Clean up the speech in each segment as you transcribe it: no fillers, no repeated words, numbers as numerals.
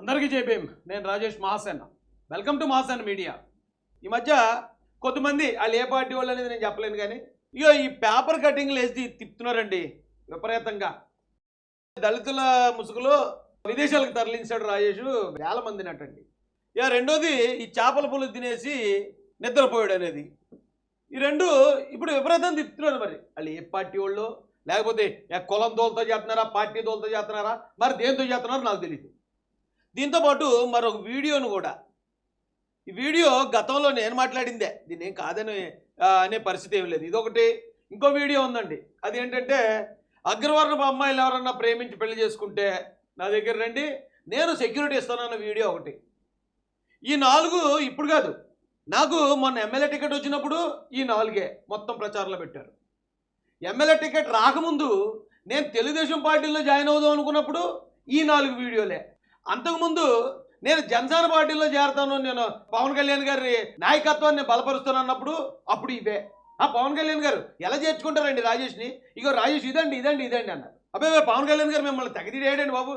అందరికీ జైభీమ్. నేను Rajesh Mahasena. Welcome to Mahasena media. ఈ మధ్య కొంతమంది వాళ్ళు ఏ పార్టీ వాళ్ళు అనేది నేను చెప్పలేను, కానీ ఇక ఈ పేపర్ కటింగ్లు వేసి తిప్పుతున్నారండి విపరీతంగా. దళితుల ముసుగులో విదేశాలకు తరలించాడు రాజేష్ వేల మందినట్టండి. ఇక రెండోది ఈ చేపల పులుసు తినేసి నిద్రపోయాడు అనేది. ఈ రెండు ఇప్పుడు విపరీతం తిప్పుతున్నారు. మరి వాళ్ళు ఏ పార్టీ వాళ్ళు, లేకపోతే కులం దోలతో చేస్తున్నారా, పార్టీ దోలతో చేస్తున్నారా, మరి దేంతో చేస్తున్నారో నాకు తెలియదు. దీంతోపాటు మరొక వీడియోను కూడా, ఈ వీడియో గతంలో నేను మాట్లాడిందే, దీన్ని ఏం కాదని అనే పరిస్థితి ఏం లేదు. ఇదొకటి. ఇంకో వీడియో ఉందండి, అది ఏంటంటే అగ్రవర్ణపు అమ్మాయిలు ఎవరన్నా ప్రేమించి పెళ్లి చేసుకుంటే నా దగ్గర రండి, నేను సెక్యూరిటీ ఇస్తానన్న వీడియో ఒకటి. ఈ 4 ఇప్పుడు కాదు, నాకు మొన్న ఎమ్మెల్యే టికెట్ వచ్చినప్పుడు ఈ 4 మొత్తం ప్రచారంలో పెట్టారు. ఎమ్మెల్యే టికెట్ రాకముందు నేను తెలుగుదేశం పార్టీలో జాయిన్ అవుదాం అనుకున్నప్పుడు ఈ 4 వీడియోలే. అంతకుముందు నేను జనసేన పార్టీలో చేరతాను, నేను పవన్ కళ్యాణ్ గారి నాయకత్వాన్ని బలపరుస్తాను అన్నప్పుడు అప్పుడు ఇవే. పవన్ కళ్యాణ్ గారు ఎలా చేర్చుకుంటారండి రాజేష్ని? ఇగో రాజేష్ ఇదండి ఇదండి ఇదండి అన్నారు. అబ్బాయి పవన్ కళ్యాణ్ గారు మిమ్మల్ని తెగదిడేయండి బాబు.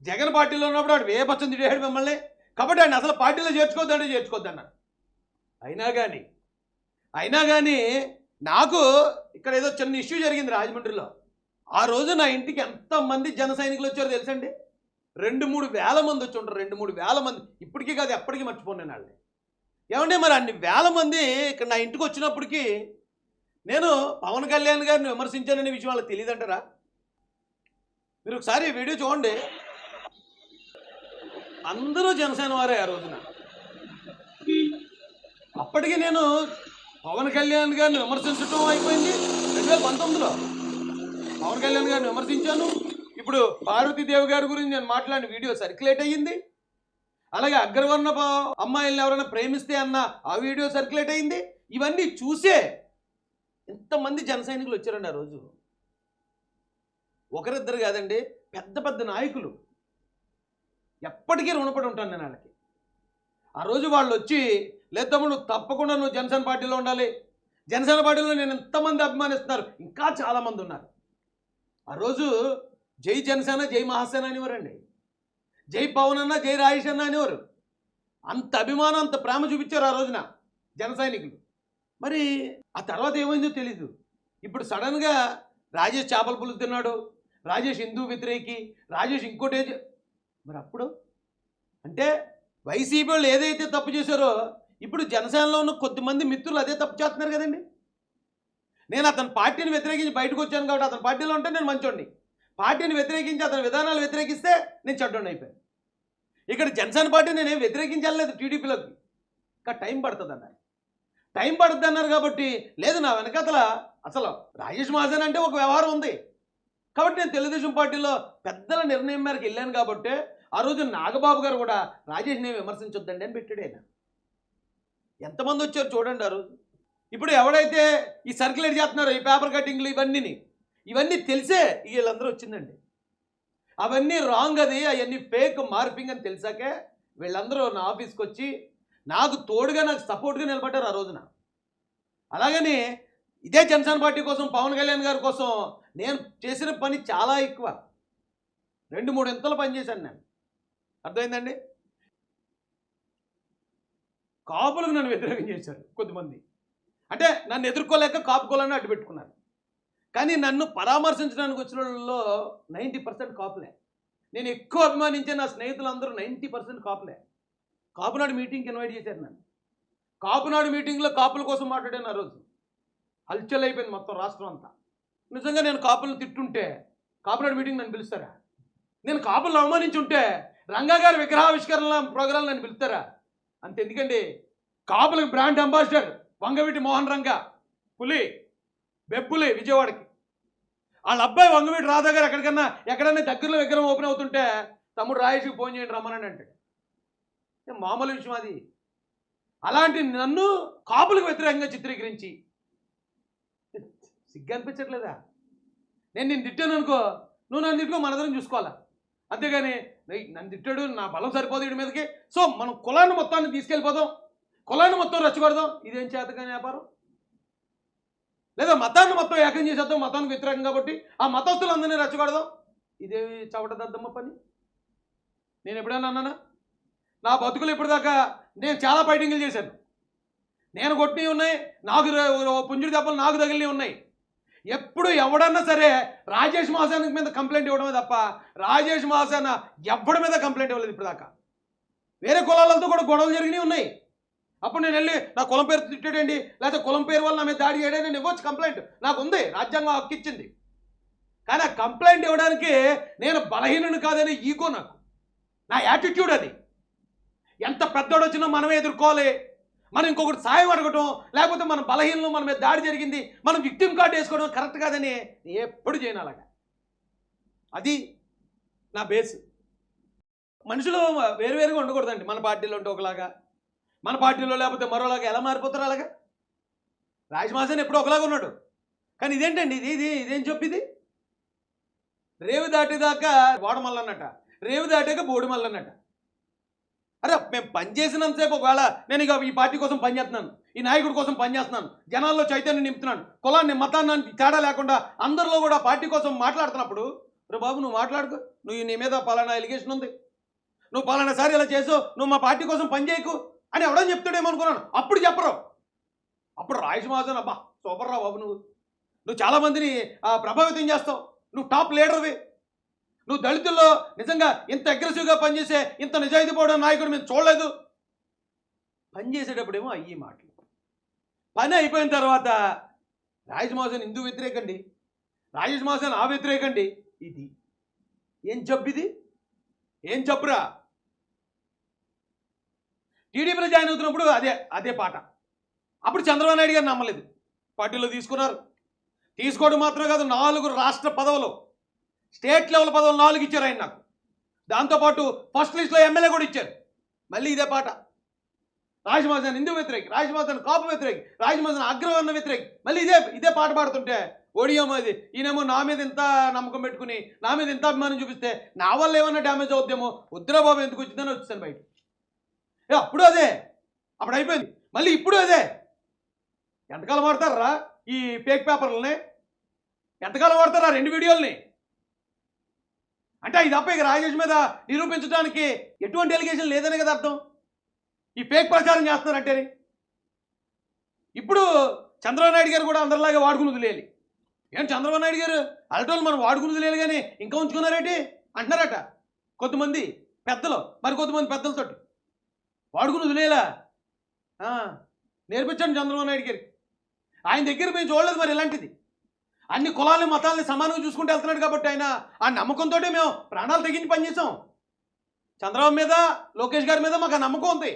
జగన్ పార్టీలో ఉన్నప్పుడు వాడు వేపచ్చని తిడేయాడు మిమ్మల్ని, కాబట్టి ఆయన అసలు పార్టీలో చేర్చుకోవద్దంటే చేర్చుకోవద్దన్నారు. అయినా కానీ నాకు ఇక్కడ ఏదో చిన్న ఇష్యూ జరిగింది రాజమండ్రిలో. ఆ రోజు నా ఇంటికి ఎంతమంది జన సైనికులు వచ్చారో తెలుసండి? 2-3 వేల మంది వచ్చి ఉంటారు. 2-3 వేల మంది. ఇప్పటికీ కాదు, ఎప్పటికీ మర్చిపోను నేను వాళ్ళని. ఏమంటే మరి అన్ని వేల మంది ఇక్కడ నా ఇంటికి వచ్చినప్పటికీ నేను పవన్ కళ్యాణ్ గారిని విమర్శించాననే విషయం వాళ్ళకి తెలియదంటారా? మీరు ఒకసారి వీడియో చూడండి. అందరూ జనసేన వారే ఆ రోజున. అప్పటికి నేను పవన్ కళ్యాణ్ గారిని విమర్శించడం అయిపోయింది. 2019లో పవన్ కళ్యాణ్ గారిని విమర్శించాను. ఇప్పుడు పార్వతీదేవి గారి గురించి నేను మాట్లాడిన వీడియో సర్క్యులేట్ అయ్యింది. అలాగే అగ్రవర్ణ అమ్మాయిలను ఎవరైనా ప్రేమిస్తే అన్న ఆ వీడియో సర్క్యులేట్ అయ్యింది. ఇవన్నీ చూసే ఎంతమంది జన సైనికులు వచ్చారండి ఆ రోజు. ఒకరిద్దరు కాదండి, పెద్ద పెద్ద నాయకులు. ఎప్పటికీ రుణపడి ఉంటాను నేను వాళ్ళకి. ఆ రోజు వాళ్ళు వచ్చి, లేదు తమ్ముడు తప్పకుండా నువ్వు జనసేన పార్టీలో ఉండాలి, జనసేన పార్టీలో నేను ఎంతమంది అభిమానిస్తున్నారు, ఇంకా చాలామంది ఉన్నారు. ఆ రోజు జై జనసేన జై మహాసేన అనేవారండి. జై పవన్ అన్న జై రాజేష్ అన్న అనేవారు. అంత అభిమానం, అంత ప్రేమ చూపించారు ఆ రోజున జన సైనికులు. మరి ఆ తర్వాత ఏమైందో తెలీదు. ఇప్పుడు సడన్గా రాజేష్ చేపల పులుసు తిన్నాడు, రాజేష్ హిందూ వ్యతిరేకి, రాజేష్ ఇంకోటే. మరి అప్పుడు అంటే వైసీపీ వాళ్ళు ఏదైతే తప్పు చేశారో ఇప్పుడు జనసేనలో ఉన్న కొద్దిమంది మిత్రులు అదే తప్పు చేస్తున్నారు కదండి. నేను అతని పార్టీని వ్యతిరేకించి బయటకు వచ్చాను కాబట్టి అతని పార్టీలో ఉంటే నేను మంచోడిని, పార్టీని వ్యతిరేకించి అతని విధానాలు వ్యతిరేకిస్తే నేను చెడ్డోడిని అయిపోయాను. ఇక్కడ జనసేన పార్టీ నేనేం వ్యతిరేకించలేదు టీడీపీలోకి, ఇంకా టైం పడుతుంది అన్నారు. టైం పడుతుంది అన్నారు కాబట్టి లేదు, నా వెనకతల అసలు రాజేష్ మహాసేన అంటే ఒక వ్యవహారం ఉంది కాబట్టి నేను తెలుగుదేశం పార్టీలో పెద్దల నిర్ణయం మేరకు వెళ్ళాను. కాబట్టి ఆ రోజు నాగబాబు గారు కూడా రాజేష్ని విమర్శించొద్దండి అని పెట్టాడు ఆయన. ఎంతమంది వచ్చారు చూడండి ఆ రోజు. ఇప్పుడు ఎవడైతే ఈ సర్క్యులేట్ చేస్తున్నారో ఈ పేపర్ కటింగ్లు ఇవన్నీ తెలిసే వీళ్ళందరూ వచ్చిందండి. అవన్నీ రాంగ్, అవన్నీ ఫేక్ మార్పింగ్ అని తెలిసాకే వీళ్ళందరూ నా ఆఫీస్కి వచ్చి నాకు తోడుగా, నాకు సపోర్ట్గా నిలబడ్డారు ఆ రోజున. అలాగని ఇదే జనసేన పార్టీ కోసం, పవన్ కళ్యాణ్ గారి కోసం నేను చేసిన పని చాలా ఎక్కువ. 2-3 ఇంతలు పనిచేశాను నేను. అర్థమైందండి? కాపులకు నన్ను వ్యతిరేకం చేశారు కొద్దిమంది. అంటే నన్ను ఎదుర్కోలేక కాపుకోవాలని అడ్డు పెట్టుకున్నారు. కానీ నన్ను పరామర్శించడానికి వచ్చిన వాళ్ళలో 90% కాపులే. నేను ఎక్కువ అభిమానించే నా స్నేహితులందరూ 90% కాపులే. కాపునాడు మీటింగ్కి ఇన్వైట్ చేశారు నన్ను. కాపునాడు మీటింగ్లో కాపుల కోసం మాట్లాడాను. ఆ రోజు హల్చల్ అయిపోయింది మొత్తం రాష్ట్రం అంతా. నిజంగా నేను కాపులను తిట్టుంటే కాపునాడు మీటింగ్ నన్ను పిలుస్తారా? నేను కాపులను అవమానించుంటే రంగా గారి విగ్రహావిష్కరణ ప్రోగ్రాం నన్ను పిలుస్తారా? అంత ఎందుకండి, కాపులకు బ్రాండ్ అంబాసిడర్ వంగవీటి మోహన్ రంగా, పులి బెబ్బులి విజయవాడకి. వాళ్ళ అబ్బాయి వంగవీటి రాధా గారు ఎక్కడైనా దగ్గరలో విగ్రహం ఓపెన్ అవుతుంటే తమ్ముడు రాయేష్కి ఫోన్ చేయండి రమ్మని అంటాడు. మామూలు విషయం అది. అలాంటి నన్ను కాపులకు వ్యతిరేకంగా చిత్రీకరించి సిగ్గు అనిపించట్లేదా? నేను తిట్టాను అనుకో, నువ్వు నన్ను తిట్టుకో, మనందరం చూసుకోవాలా. అంతేగాని నన్ను తిట్టాడు, నా బలం సరిపోదు వీడి మీదకి, సో మనం కులాన్ని మొత్తాన్ని తీసుకెళ్ళిపోదాం, కులాన్ని మొత్తం రెచ్చగొడదాం, ఇదేం చేతకాని వ్యాపారం. లేదా మతాన్ని మొత్తం ఏకం చేసేద్దాం, మతానికి వ్యతిరేకం కాబట్టి ఆ మతస్థులందరినీ రెచ్చగొడదాం, ఇదేమి చవట దద్దమ్మ పని. నేను ఎప్పుడైనా అన్నానా? నా బతుకులు ఇప్పటిదాకా నేను చాలా ఫైటింగ్లు చేశాను. నేను కొట్టినవి ఉన్నాయి, నాకు పుంజుడి దెబ్బలు నాకు తగిలినవి ఉన్నాయి. ఎప్పుడు ఎవడన్నా సరే రాజేష్ మాసానికి మీద కంప్లైంట్ ఇవ్వడమే తప్ప రాజేష్ మాసాన ఎవడి మీద కంప్లైంట్ ఇవ్వలేదు ఇప్పటిదాకా. వేరే కులాలతో కూడా గొడవలు జరిగినవి ఉన్నాయి. అప్పుడు నేను వెళ్ళి నా కులం పేరు తిట్టాడండి, లేకపోతే కులం పేరు వల్ల నా మీద దాడి చేయడం, నేను ఇవ్వచ్చు కంప్లైంట్, నాకు ఉంది, రాజ్యాంగం హక్కు ఇచ్చింది. కానీ ఆ కంప్లైంట్ ఇవ్వడానికి నేను బలహీనుని కాదని ఈగో, నాకు నా యాటిట్యూడ్ అది. ఎంత పెద్దోడు వచ్చినా మనమే ఎదుర్కోవాలి. మనం ఇంకొకటి సాయం అడగటం, లేకపోతే మన బలహీనలు మన మీద దాడి జరిగింది మనం విక్టిమ్ కార్డు వేసుకోవడం కరెక్ట్ కాదని ఎప్పుడు చేయను అలాగా. అది నా బేస్. మనుషులు వేరువేరుగా ఉండకూడదండి. మన పార్టీలో ఉంటే ఒకలాగా, మన పార్టీలో లేకపోతే మరోలాగా ఎలా మారిపోతారు అలాగా? రాజమాసన్ ఎప్పుడు ఒకలాగా ఉన్నాడు, కానీ ఇదేంటండి ఇదేం చెప్పిది? రేవు దాటేదాకా వాడమల్లన్నట, రేవు దాటాక బోడిమల్లన్నట. అరే మేము పనిచేసినంతసేపు ఒకవేళ నేను ఇక ఈ పార్టీ కోసం పనిచేస్తున్నాను, ఈ నాయకుడి కోసం పనిచేస్తున్నాను, జనాల్లో చైతన్యం నింపుతున్నాను, కులాన్ని మతాన్ని తేడా లేకుండా అందరిలో కూడా పార్టీ కోసం మాట్లాడుతున్నప్పుడు, రే బాబు నువ్వు మాట్లాడుకో, నువ్వు నీ మీద పలానా ఎలిగేషన్ ఉంది, నువ్వు పలానా సారి ఇలా చేసావు, నువ్వు మా పార్టీ కోసం పనిచేయకు అని ఎవడని చెప్తాడేమో అనుకున్నాను. అప్పుడు చెప్పరు. అప్పుడు రాజమాసన్ అబ్బా సూపర్ రా బాబు, నువ్వు చాలామందిని ప్రభావితం చేస్తావు, నువ్వు టాప్ లీడర్వి, నువ్వు దళితుల్లో నిజంగా ఇంత అగ్రెసివ్గా పనిచేసే ఇంత నిజాయితీ పోవడం నాయకుడు మేము చూడలేదు. పనిచేసేటప్పుడేమో అయ్యి మాటలు. పని అయిపోయిన తర్వాత రాజమాసన్ హిందూ వ్యతిరేకండి, రాజమాసన్ ఆ వ్యతిరేకండి. ఇది ఏం జబ్బిది? ఏం జబ్బురా? టీడీపీలో జాయిన్ అవుతున్నప్పుడు అదే పాట. అప్పుడు చంద్రబాబు నాయుడు గారు నమ్మలేదు, పార్టీలో తీసుకున్నారు. తీసుకోవడం మాత్రమే కాదు, 4 రాష్ట్ర పదవులు, స్టేట్ లెవెల్ పదవులు 4 ఇచ్చారు ఆయన నాకు. దాంతోపాటు ఫస్ట్ లిస్ట్లో ఎమ్మెల్యే కూడా ఇచ్చారు. మళ్ళీ ఇదే పాట. రాజమాసన్ హిందూ వ్యతిరేకి, రాజమాసన్ కాపు వ్యతిరేకి, రాజమాసన్ అగ్రవర్ణ వ్యతిరేకి. మళ్ళీ ఇదే పాట పాడుతుంటే ఓడియమో అది. ఈయనేమో నా మీద ఇంత నమ్మకం పెట్టుకుని నా మీద ఇంత అభిమానం చూపిస్తే నా వల్ల ఏమన్నా డ్యామేజ్ అవుద్దేమో, వద్దురా బాబు ఎందుకు వచ్చిందని వచ్చాను బయట. అప్పుడు అదే, అప్పుడు అయిపోయింది. మళ్ళీ ఇప్పుడు అదే. ఎంతకాలం వాడతారా ఈ ఫేక్ పేపర్లని? ఎంతకాలం వాడతారా 2 వీడియోల్ని? అంటే ఇది తప్ప ఇక రాజేష్ మీద నిరూపించడానికి ఎటువంటి ఎలిగేషన్ లేదనే కదా అర్థం. ఈ ఫేక్ ప్రచారం చేస్తున్నారంటేనే. ఇప్పుడు చంద్రబాబు నాయుడు గారు కూడా అందరిలాగా వాడుకుని వదిలేయాలి. ఏం చంద్రబాబు నాయుడు గారు అలటోళ్ళు మనం వాడుకుని వదిలేయాలి కానీ ఇంకా ఉంచుకున్నారేంటి అంటున్నారట కొంతమంది పెద్దలు. మరి కొంతమంది పెద్దలతోటి వాడుకుని వదిలేలా నేర్పించండి చంద్రబాబు నాయుడు గారికి. ఆయన దగ్గర మేము చూడలేదు మరి ఇలాంటిది. అన్ని కులాలని మతాలని సమానంగా చూసుకుంటూ వెళ్తున్నాడు కాబట్టి ఆయన ఆ నమ్మకంతో మేము ప్రాణాలు తెగించి పనిచేసాం. చంద్రబాబు మీద లోకేష్ గారి మీద మాకు ఆ నమ్మకం ఉంది.